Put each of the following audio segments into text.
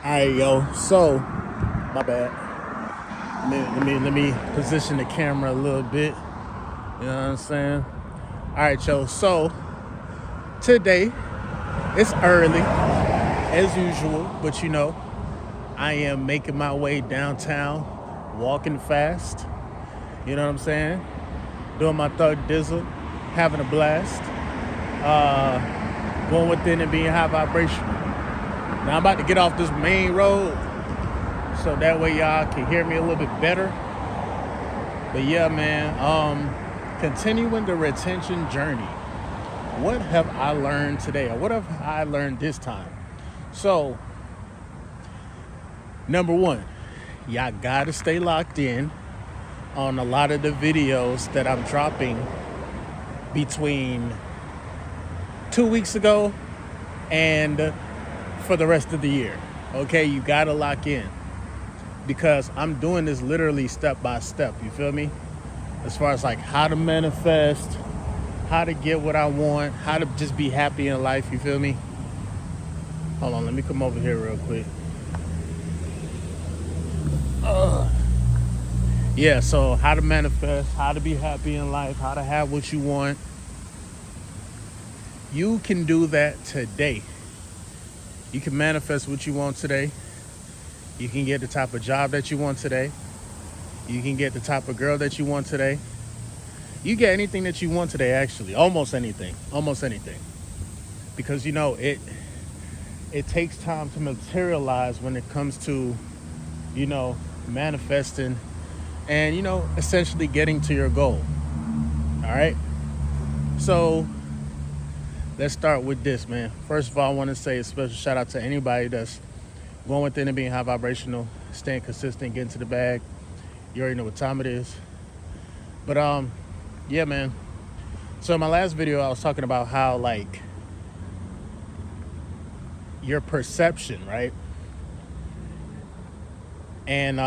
All right, yo. So, my bad. Let me position the camera a little bit. You know what I'm saying? All right, yo. So today it's early as usual, but I am making my way downtown, walking fast. You know what I'm saying? Doing my thug dizzle, having a blast, going within and being high vibrational. Now I'm about to get off this main road so that way y'all can hear me a little bit better. But yeah, man, continuing the retention journey. What have I learned today? Or what have I learned this time? So, number one, y'all gotta stay locked in on a lot of the videos that I'm dropping between 2 weeks ago and for the rest of the year. Okay, you gotta lock in because I'm doing this literally step by step. You feel me? As far as like how to manifest, how to get what I want, how to just be happy in life. You feel me? Hold on, let me come over here real quick. Yeah, so how to manifest, how to be happy in life, how to have what you want. You can do that today. You can manifest what you want today. You can get the type of job that you want today. You can get the type of girl that you want today. You get anything that you want today, actually. Almost anything. Because, it takes time to materialize when it comes to, manifesting and, essentially getting to your goal. All right? So let's start with this, man. First of all, I want to say a special shout out to anybody that's going within and being high vibrational, staying consistent, getting to the bag. You already know what time it is. But yeah, man. So in my last video, I was talking about how like your perception, right? And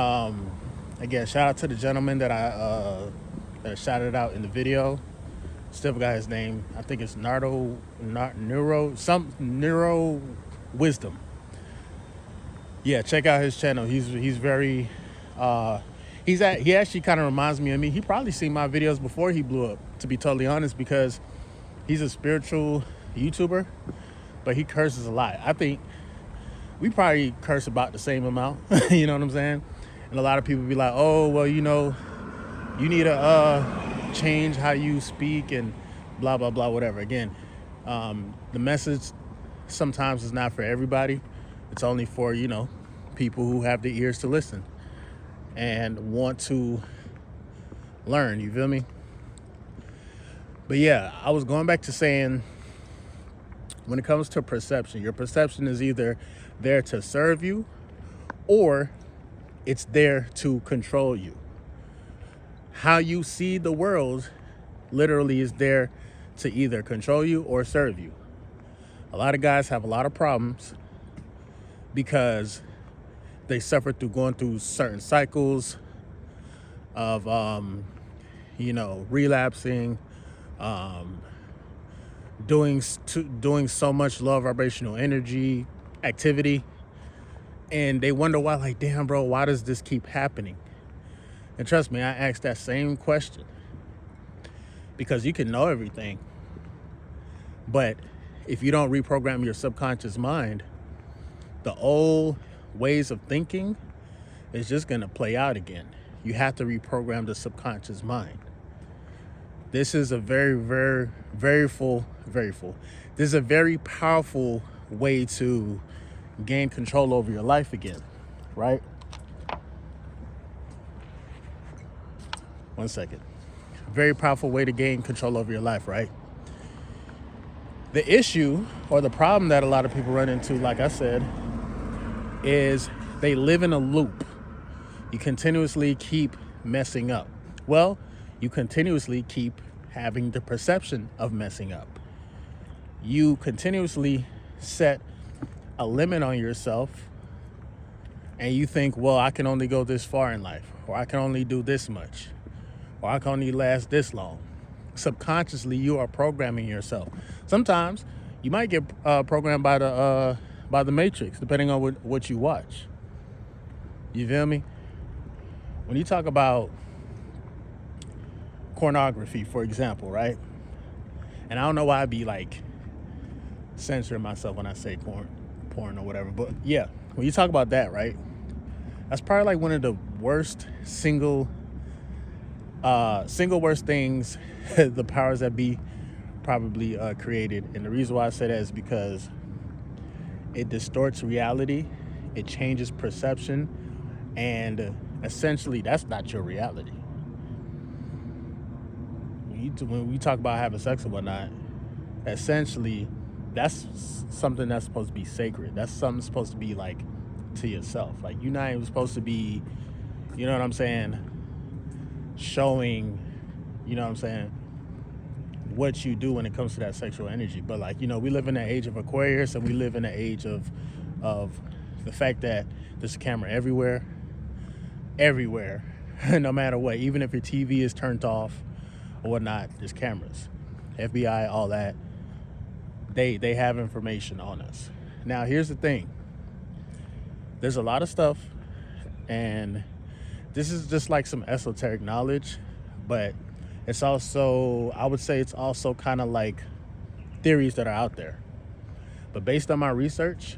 again, shout out to the gentleman that I shouted out in the video. Still forgot his name. I think it's Neuro Wisdom. Yeah, check out his channel. He's very he actually kind of reminds me of me. He probably seen my videos before he blew up, to be totally honest, because he's a spiritual YouTuber, but he curses a lot. I think we probably curse about the same amount. You know what I'm saying? And a lot of people be like, oh, well, you need to change how you speak and blah, blah, blah, whatever. Again, the message sometimes is not for everybody. It's only for, people who have the ears to listen and want to learn. You feel me? But yeah, I was going back to saying when it comes to perception, your perception is either there to serve you or it's there to control you. How you see the world literally is there to either control you or serve you. A lot of guys have a lot of problems because they suffer through going through certain cycles of, relapsing, doing so much low vibrational energy activity. And they wonder why, like, damn, bro, why does this keep happening? And trust me, I asked that same question because you can know everything. But if you don't reprogram your subconscious mind, the old ways of thinking is just going to play out again. You have to reprogram the subconscious mind. This is a very full. This is a very powerful way to gain control over your life again, right? One second. Very powerful way to gain control over your life, right? The issue or the problem that a lot of people run into, like I said, is they live in a loop. You continuously keep messing up. Well, you continuously keep having the perception of messing up. You continuously set a limit on yourself and you think, well, I can only go this far in life, or I can only do this much, or I can only last this long. Subconsciously, you are programming yourself. Sometimes you might get programmed by the by the Matrix, depending on what you watch. You feel me? When you talk about pornography, for example, right? And I don't know why I'd be like censoring myself when I say porn or whatever, but yeah, when you talk about that, right? That's probably like one of the worst single worst things the powers that be probably created. And the reason why I say that is because it distorts reality, it changes perception, and essentially that's not your reality. When we talk about having sex and whatnot, essentially that's something that's supposed to be sacred. That's something supposed to be like to yourself. Like you're not even supposed to be, you know what I'm saying, showing, you know what I'm saying, what you do when it comes to that sexual energy. But like, you know, we live in the age of Aquarius, and we live in the age of the fact that there's a camera everywhere, no matter what. Even if your TV is turned off or whatnot, there's cameras, FBI, all that. They have information on us. Now, here's the thing. There's a lot of stuff, and this is just like some esoteric knowledge, but it's also, I would say it's also kind of like theories that are out there. But based on my research,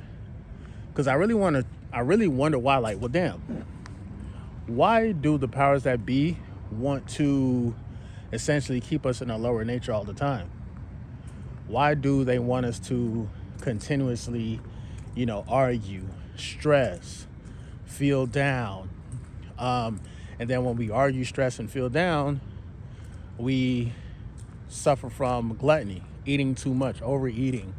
because I really wonder why, like, well, damn, why do the powers that be want to essentially keep us in a lower nature all the time? Why do they want us to continuously, you know, argue, stress, feel down? And then when we argue, stress, and feel down, we suffer from gluttony, eating too much, overeating,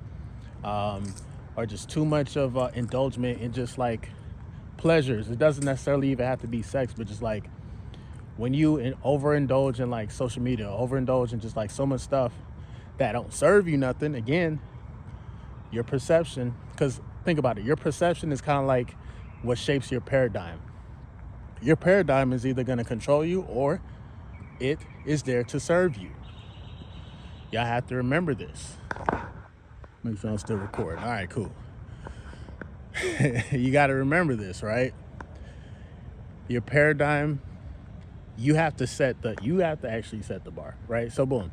or just too much of indulgence in just like pleasures. It doesn't necessarily even have to be sex, but just like when you overindulge in like social media, overindulge in just like so much stuff that don't serve you nothing. Again, your perception, because think about it, your perception is kind of like what shapes your paradigm. Your paradigm is either going to control you or it is there to serve you. Y'all have to remember this. Make sure I'm still recording. All right, cool. You got to remember this, right? Your paradigm, you have to actually set the bar, right? So boom.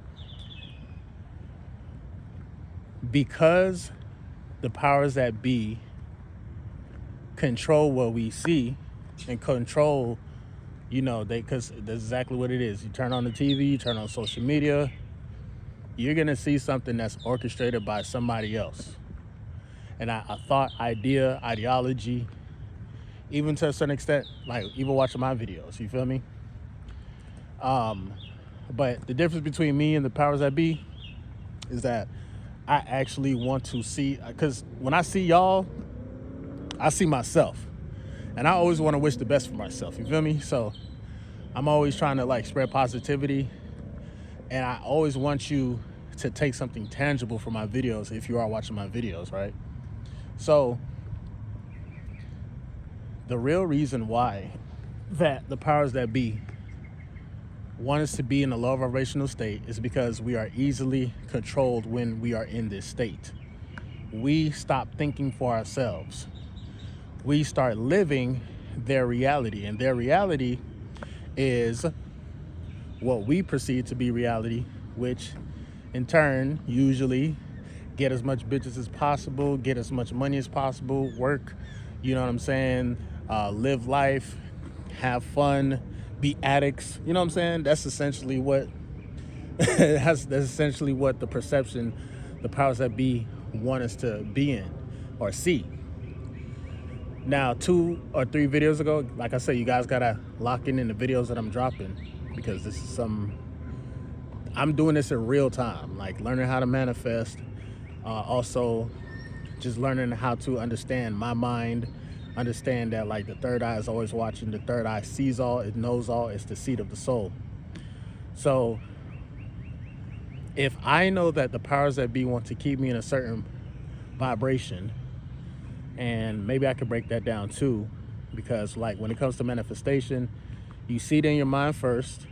Because the powers that be control what we see and control, you know, because that's exactly what it is. You turn on the TV, you turn on social media, you're going to see something that's orchestrated by somebody else. And a thought, idea, ideology, even to a certain extent, like even watching my videos, you feel me? But the difference between me and the powers that be is that I actually want to see, because when I see y'all, I see myself. And I always want to wish the best for myself, you feel me? So I'm always trying to like spread positivity, and I always want you to take something tangible from my videos if you are watching my videos, right? So the real reason why that the powers that be want us to be in a low vibrational state is because we are easily controlled when we are in this state. We stop thinking for ourselves. We start living their reality, and their reality is what we perceive to be reality, which in turn usually get as much bitches as possible, get as much money as possible, work, you know what I'm saying, live life, have fun, be addicts, you know what I'm saying? That's essentially what that's essentially what the perception, the powers that be want us to be in or see. Now, 2 or 3 videos ago, like I said, you guys gotta lock in the videos that I'm dropping, because this is I'm doing this in real time, like learning how to manifest, also just learning how to understand my mind, understand that like the third eye is always watching, the third eye sees all, it knows all, it's the seat of the soul. So if I know that the powers that be want to keep me in a certain vibration, and maybe I could break that down too, because like when it comes to manifestation, you see it in your mind first,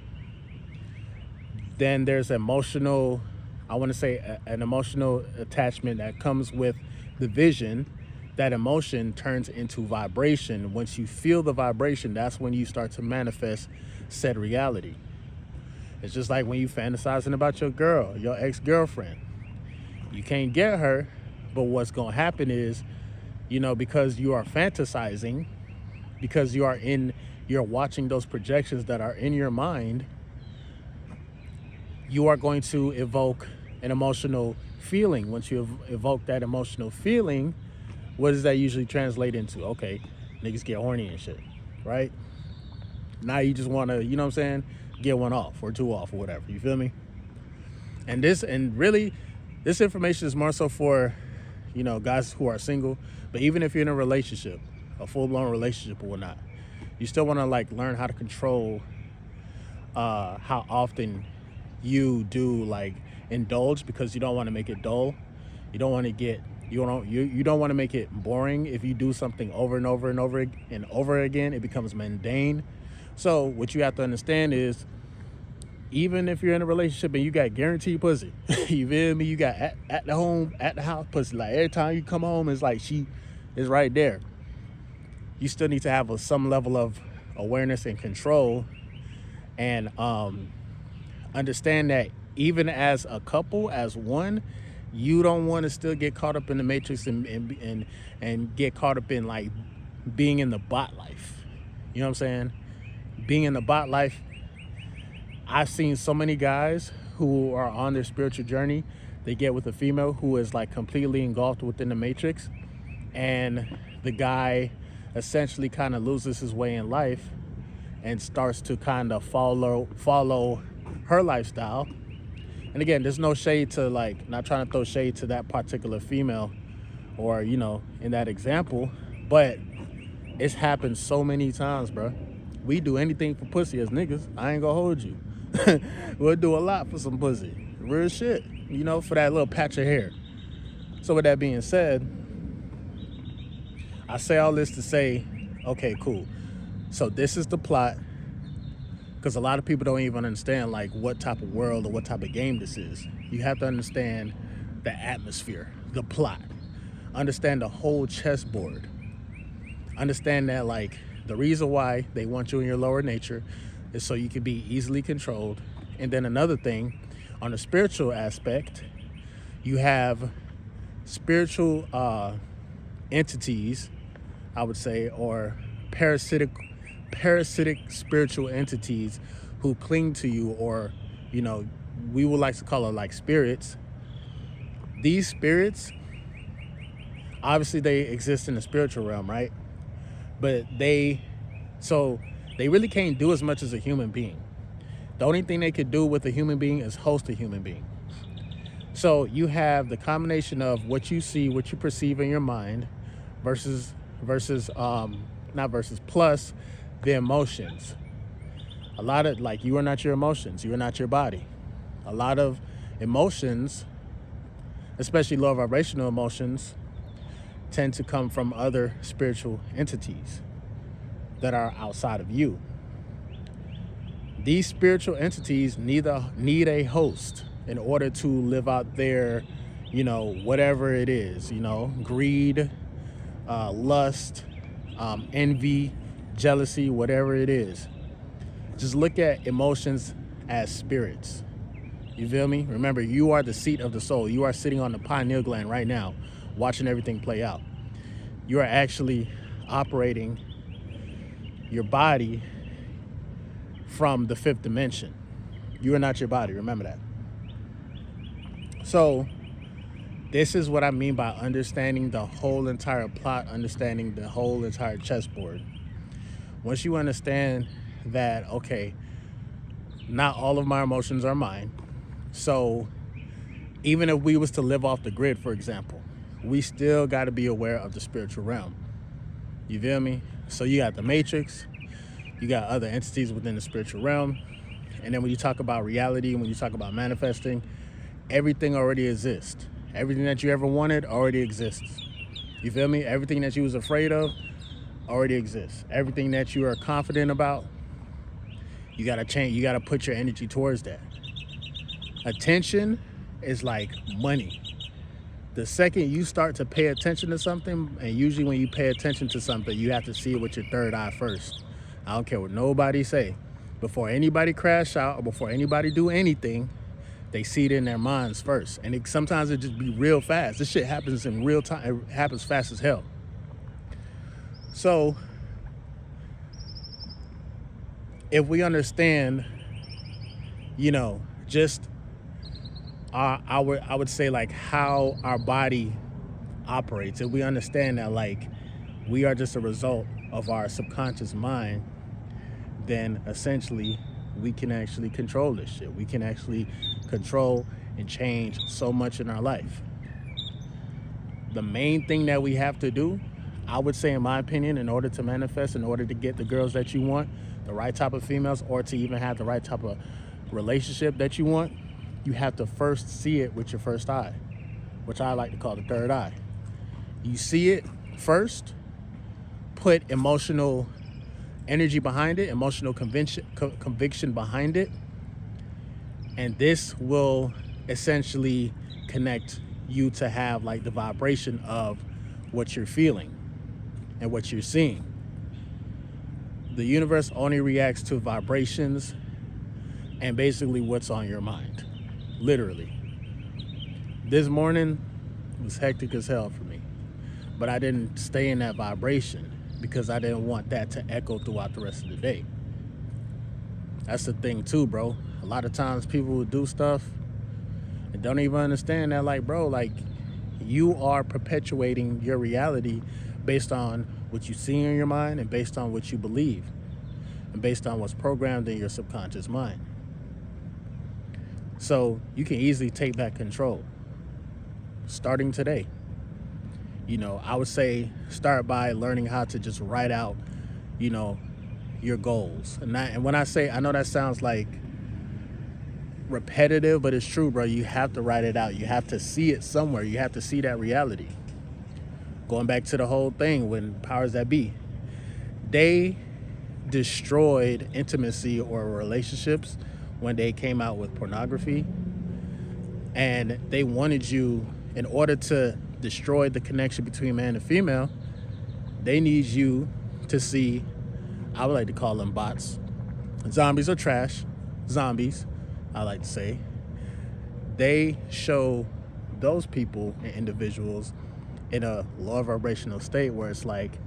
then there's emotional, I want to say an emotional attachment that comes with the vision, that emotion turns into vibration. Once you feel the vibration, that's when you start to manifest said reality. It's just like when you fantasizing about your girl, your ex-girlfriend. You can't get her, but what's going to happen is, because you are fantasizing, because you're watching those projections that are in your mind, you are going to evoke an emotional feeling. Once you evoke that emotional feeling, what does that usually translate into? Okay, niggas get horny and shit, right? Now you just want to, get one off or two off or whatever. You feel me? And this information is more so for, guys who are single. But even if you're in a relationship, a full-blown relationship or whatnot, you still want to learn how to control how often you do indulge, because you don't want to make it dull. You don't want to make it boring. If you do something over and over and over and over again, it becomes mundane. So what you have to understand is, even if you're in a relationship and you got guaranteed pussy, you feel me? You got at the house pussy. Every time you come home, it's like she is right there. You still need to have some level of awareness and control, and understand that even as a couple, as one, you don't want to still get caught up in the matrix and get caught up in being in the bot life. You know what I'm saying? Being in the bot life. I've seen so many guys who are on their spiritual journey. They get with a female who is completely engulfed within the matrix, and the guy essentially kind of loses his way in life and starts to kind of follow her lifestyle. And again, there's no shade to not trying to throw shade to that particular female or, in that example, but it's happened so many times, bro. We do anything for pussy as niggas. I ain't gonna hold you. We'll do a lot for some pussy. Real shit, for that little patch of hair. So with that being said, I say all this to say, okay, cool. So this is the plot, because a lot of people don't even understand what type of world or what type of game this is. You have to understand the atmosphere, the plot, understand the whole chessboard, understand that the reason why they want you in your lower nature is so you can be easily controlled. And then another thing, on the spiritual aspect, you have spiritual entities, I would say, or parasitic spiritual entities who cling to you, or we would like to call it spirits. These spirits, obviously they exist in the spiritual realm, right? But they really can't do as much as a human being. The only thing they could do with a human being is host a human being. So you have the combination of what you see, what you perceive in your mind, plus the emotions. A lot of you are not your emotions, you are not your body. A lot of emotions, especially low vibrational emotions, tend to come from other spiritual entities that are outside of you. These spiritual entities need a host in order to live out their, whatever it is, greed, lust, envy, jealousy, whatever it is. Just look at emotions as spirits. You feel me? Remember, you are the seat of the soul. You are sitting on the pineal gland right now, watching everything play out. You are actually operating your body from the fifth dimension. You are not your body. Remember that. So this is what I mean by understanding the whole entire plot, understanding the whole entire chessboard. Once you understand that, okay, not all of my emotions are mine. So even if we was to live off the grid, for example, we still got to be aware of the spiritual realm. You feel me? So you got the matrix, you got other entities within the spiritual realm. And then when you talk about reality, when you talk about manifesting, everything already exists. Everything that you ever wanted already exists. You feel me? Everything that you was afraid of already exists. Everything that you are confident about, you gotta change. You gotta put your energy towards that. Attention is like money. The second you start to pay attention to something, and usually when you pay attention to something, you have to see it with your third eye first. I don't care what nobody say. Before anybody crash out or before anybody do anything, they see it in their minds first. And sometimes it just be real fast. This shit happens in real time. It happens fast as hell. So if we understand, just I would say like how our body operates, if we understand that like we are just a result of our subconscious mind, then essentially we can actually control this shit. We can actually control and change so much in our life. The main thing that we have to do, I would say in my opinion, in order to manifest, in order to get the girls that you want, the right type of females, or to even have the right type of relationship that you want, you have to first see it with your first eye, which I like to call the third eye. You see it first, put emotional energy behind it, emotional conviction behind it, and this will essentially connect you to have like the vibration of what you're feeling and what you're seeing. The universe only reacts to vibrations and basically what's on your mind. Literally. This morning was hectic as hell for me, but I didn't stay in that vibration because I didn't want that to echo throughout the rest of the day. That's the thing too, bro. A lot of times people will do stuff and don't even understand that, like, bro, like, you are perpetuating your reality based on what you see in your mind and based on what you believe and based on what's programmed in your subconscious mind. So you can easily take back control starting today. I would say start by learning how to just write out, your goals. And when I say, I know that sounds like repetitive, but it's true, bro. You have to write it out. You have to see it somewhere. You have to see that reality. Going back to the whole thing when powers that be, they destroyed intimacy or relationships when they came out with pornography, and they wanted you, in order to destroy the connection between man and female, they need you to see, I would like to call them bots. Zombies are trash. Zombies, I like to say. They show those people and individuals in a lower vibrational state where it's like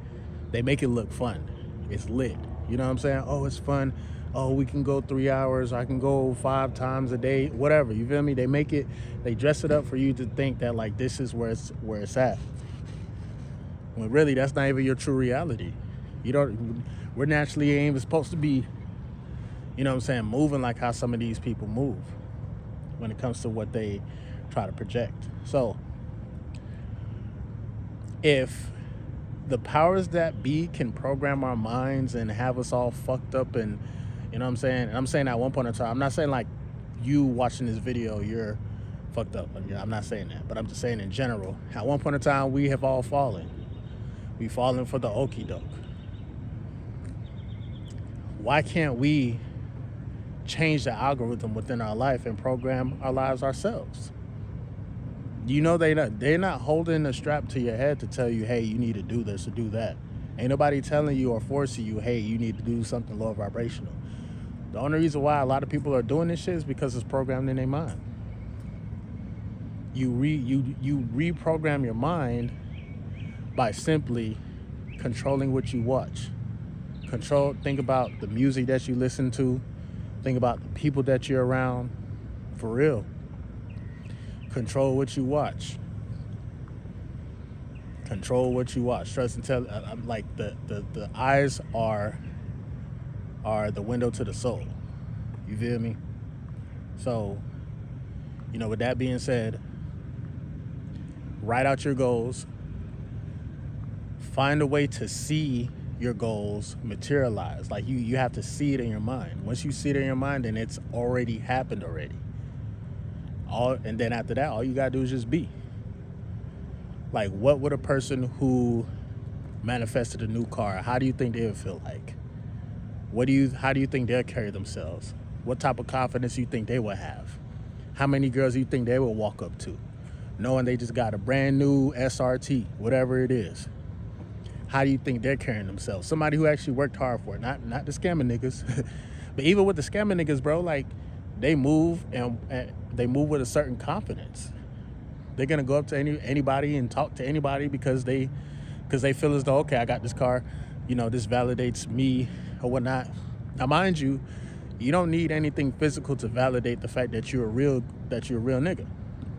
they make it look fun. It's lit. You know what I'm saying? Oh, it's fun. Oh, we can go 3 hours. I can go 5 times a day, whatever. You feel me? They dress it up for you to think that like this is where it's at. When really that's not even your true reality. We're naturally ain't even supposed to be, moving like how some of these people move when it comes to what they try to project. So if the powers that be can program our minds and have us all fucked up, and and I'm saying at one point in time, I'm not saying like you watching this video you're fucked up. I'm not saying that, but I'm just saying in general, at one point in time we have all fallen. We've fallen for the okie doke. Why can't we change the algorithm within our life and program our lives ourselves? They're not holding a strap to your head to tell you, hey, you need to do this or do that. Ain't nobody telling you or forcing you, hey, you need to do something low vibrational. The only reason why a lot of people are doing this shit is because it's programmed in their mind. You reprogram your mind by simply controlling what you watch. Think about the music that you listen to. Think about the people that you're around. For real. Control what you watch. Control what you watch. Trust and tell. I'm like the eyes are the window to the soul. You feel me? So, with that being said, write out your goals. Find a way to see your goals materialize. Like you have to see it in your mind. Once you see it in your mind, then it's already happened already. And then after that, all you gotta do is just be. Like, what would a person who manifested a new car, how do you think they would feel like? How do you think they'll carry themselves? What type of confidence you think they will have? How many girls do you think they will walk up to? knowing they just got a brand new SRT, whatever it is. How do you think they're carrying themselves? Somebody who actually worked hard for it, not the scamming niggas. But even with the scamming niggas, bro, like they move and they move with a certain confidence. They're gonna go up to anybody and talk to anybody because they feel as though, okay, I got this car, this validates me or whatnot. Now, mind you, you don't need anything physical to validate the fact that you're a real nigga.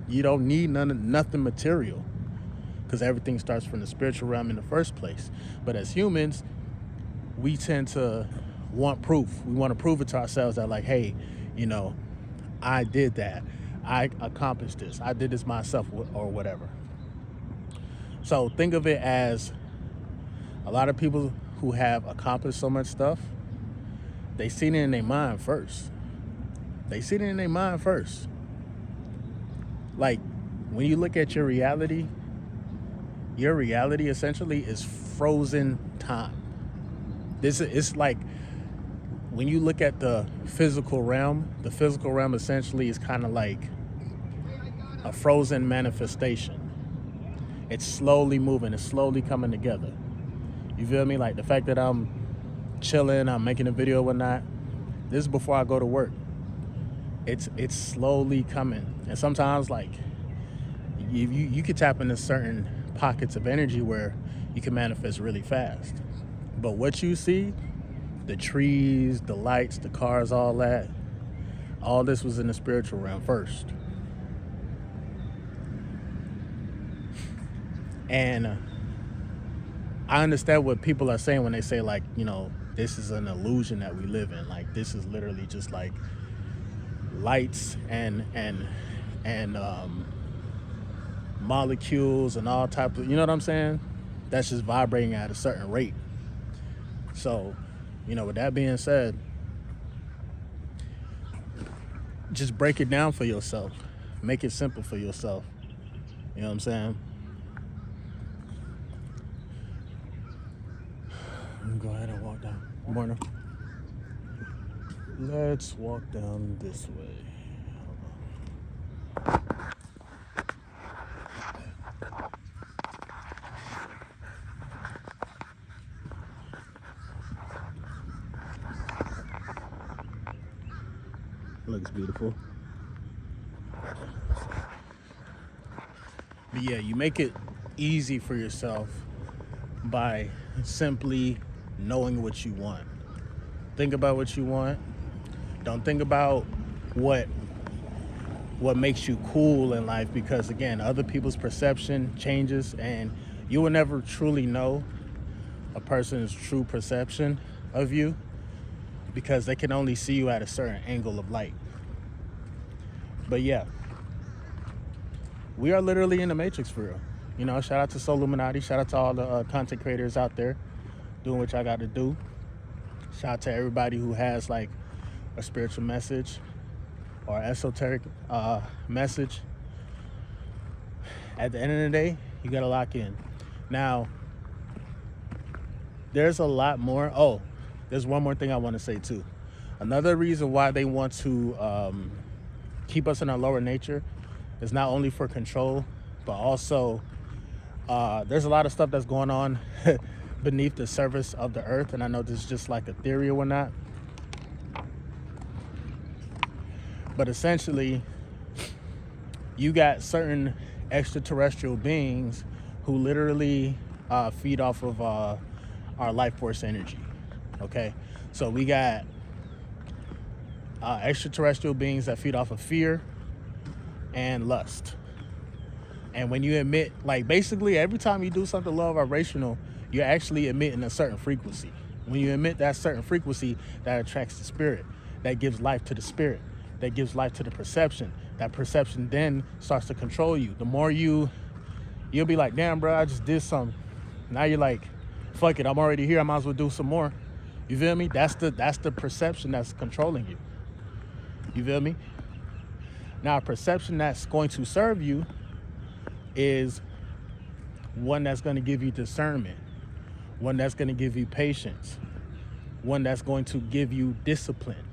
You don't need nothing material, because everything starts from the spiritual realm in the first place. But as humans, we tend to want proof. We want to prove it to ourselves that, like, hey, I did that. I accomplished this. I did this myself or whatever. So think of it as a lot of people who have accomplished so much stuff, they see it in their mind first. Like, when you look at your reality essentially is frozen time. It's like, when you look at the physical realm essentially is kind of like a frozen manifestation. It's slowly moving, it's slowly coming together. You feel me? Like the fact that I'm chilling, I'm making a video and whatnot, this is before I go to work. It's slowly coming. And sometimes, like, you could tap into certain pockets of energy where you can manifest really fast. But what you see, the trees, the lights, the cars, all that, all this was in the spiritual realm first. And I understand what people are saying when they say, like, this is an illusion that we live in. Like, this is literally just like lights and molecules and all types of, you know what I'm saying? That's just vibrating at a certain rate. So, with that being said, just break it down for yourself. Make it simple for yourself. You know what I'm saying? Go ahead and walk down. Morning. Let's walk down this way. Looks beautiful. But yeah, you make it easy for yourself by simply knowing what you want. Think about what you want. Don't think about what makes you cool in life, because again, other people's perception changes, and you will never truly know a person's true perception of you because they can only see you at a certain angle of light. But yeah, we are literally in the Matrix for real. Shout out to Soul Illuminati. Shout out to all the content creators out there doing what y'all got to do. Shout out to everybody who has like a spiritual message or esoteric message. At the end of the day, you got to lock in. Now, there's a lot more. Oh, there's one more thing I want to say too. Another reason why they want to keep us in our lower nature is not only for control, but also there's a lot of stuff that's going on beneath the surface of the earth. And I know this is just like a theory or whatnot, but essentially you got certain extraterrestrial beings who literally feed off of our life force energy. Okay, so we got extraterrestrial beings that feed off of fear and lust. And when you emit, like, basically every time you do something low vibrational, you're actually emitting a certain frequency. When you emit that certain frequency, that attracts the spirit, that gives life to the spirit, that gives life to the perception. That perception then starts to control you. The more you'll be like, damn, bro, I just did something. Now you're like, fuck it, I'm already here, I might as well do some more. You feel me? That's the perception that's controlling you. You feel me? Now, a perception that's going to serve you is one that's going to give you discernment, one that's going to give you patience, one that's going to give you discipline,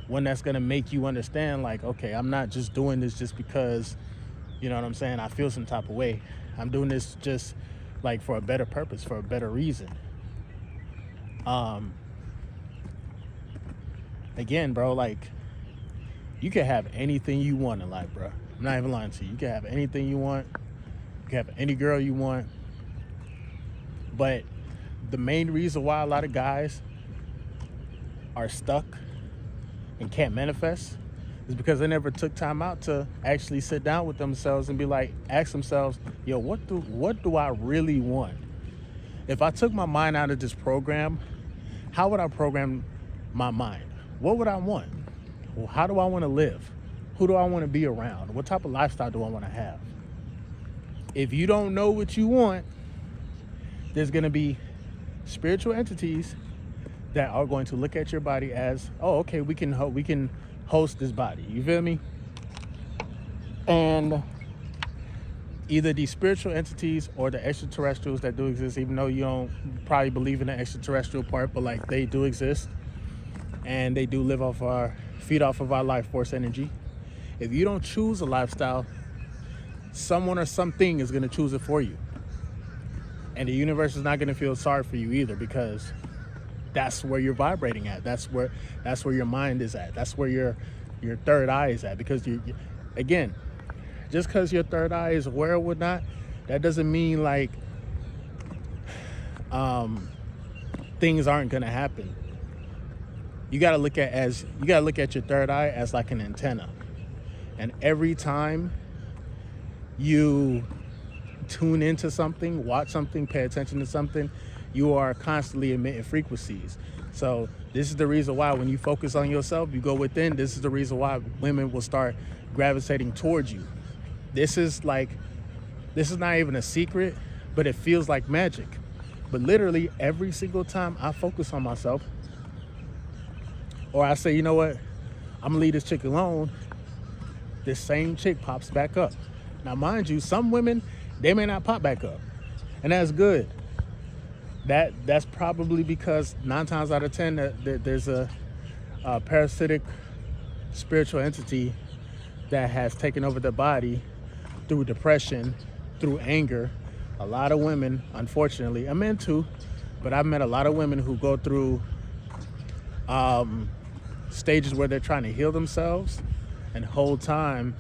one that's going to make you understand, like, okay, I'm not just doing this just because You know what I'm saying? I feel some type of way. I'm doing this just like for a better purpose, for a better reason. Again, bro, like, you can have anything you want in life, bro. I'm not even lying to you. You can have anything you want. You can have any girl you want. But the main reason why a lot of guys are stuck and can't manifest is because they never took time out to actually sit down with themselves and be like, ask themselves, yo, what do I really want? If I took my mind out of this program, how would I program my mind? What would I want? Well, how do I want to live? Who do I want to be around? What type of lifestyle do I want to have? If you don't know what you want, there's going to be spiritual entities that are going to look at your body as, oh, okay, we can host this body. You feel me? And either these spiritual entities or the extraterrestrials that do exist, even though you don't probably believe in the extraterrestrial part, but like, they do exist and they do feed off of our life force energy. If you don't choose a lifestyle, someone or something is going to choose it for you. And the universe is not going to feel sorry for you either, because that's where you're vibrating at. That's where your mind is at. That's where your third eye is at. Because again, just because your third eye is aware or whatnot, that doesn't mean like things aren't going to happen. You got to look at your third eye as like an antenna. And every time you tune into something, watch something, pay attention to something, you are constantly emitting frequencies. So this is the reason why when you focus on yourself, you go within. This is the reason why women will start gravitating towards you. This is not even a secret, but it feels like magic. But literally every single time I focus on myself, or I say, you know what, I'm gonna leave this chick alone, this same chick pops back up. Now, mind you, some women, they may not pop back up, and that's good. That's probably because 9 times out of 10 there's a parasitic spiritual entity that has taken over the body through depression, through anger. A lot of women, unfortunately, and men too, but I've met a lot of women who go through stages where they're trying to heal themselves, and the whole time,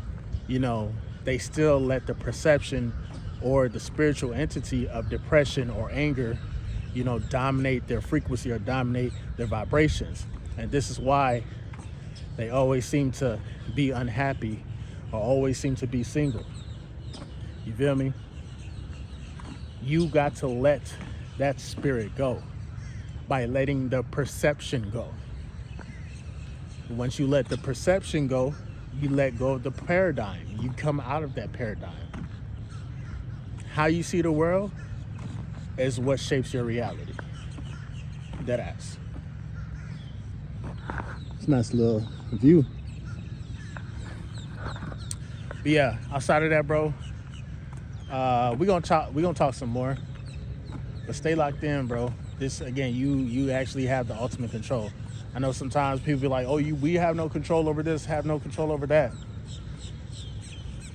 they still let the perception or the spiritual entity of depression or anger, dominate their frequency or dominate their vibrations. And this is why they always seem to be unhappy or always seem to be single. You feel me? You got to let that spirit go by letting the perception go. Once you let the perception go, you let go of the paradigm. You come out of that paradigm. How you see the world is what shapes your reality. Deadass. It's a nice little view. But yeah, outside of that, bro, we're gonna talk some more. But stay locked in, bro. This again, you actually have the ultimate control. I know sometimes people be like, oh, we have no control over this, have no control over that.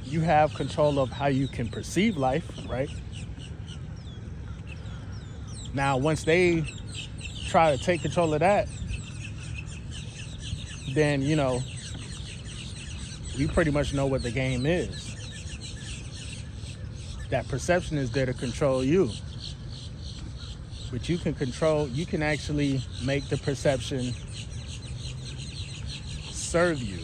You have control of how you can perceive life, right? Now, once they try to take control of that, then, you pretty much know what the game is. That perception is there to control you. But you can actually make the perception serve you.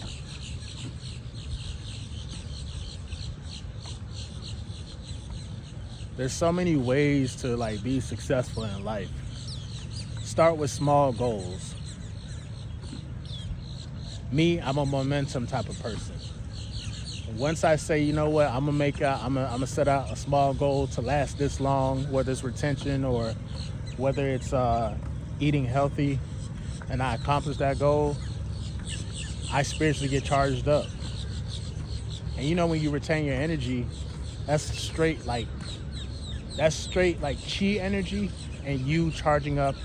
There's so many ways to be successful in life. Start with small goals. Me, I'm a momentum type of person. Once I say, you know what, I'm gonna set out a small goal to last this long, whether it's retention or whether it's eating healthy, and I accomplish that goal, I spiritually get charged up. And when you retain your energy, that's straight chi energy, and you charging up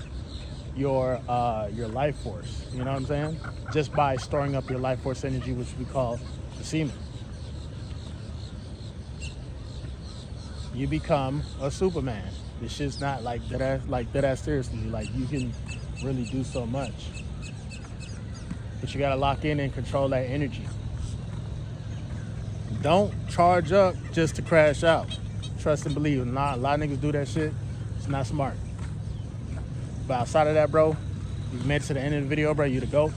your life force. You know what I'm saying? Just by storing up your life force energy, which we call the semen. you become a Superman. This shit's not like that ass seriously. Like, you can really do so much. But you gotta lock in and control that energy. Don't charge up just to crash out. Trust and believe. A lot of niggas do that shit. It's not smart. But outside of that, bro, you've made it to the end of the video, bro. You the GOAT.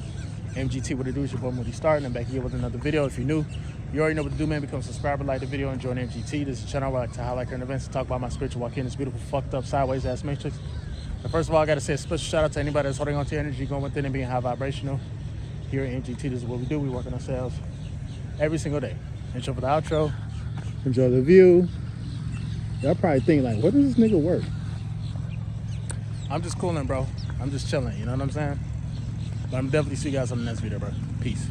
MGT, what it do? It's your boy Moody Starr, and I'm back here with another video. If you're new, you already know what to do, man. Become a subscriber, like the video, and join MGT. This is a channel where I like to highlight current events and talk about my spiritual walk in this beautiful, fucked up, sideways ass matrix. And first of all, I gotta say a special shout out to anybody that's holding on to energy, going within and being high vibrational. Here at MGT, this is what we do. We work on ourselves every single day. Intro for the outro. Enjoy the view. Y'all probably think like, what does this nigga work? I'm just cooling, bro. I'm just chilling, you know what I'm saying? But I'm definitely see you guys on the next video, bro. Peace.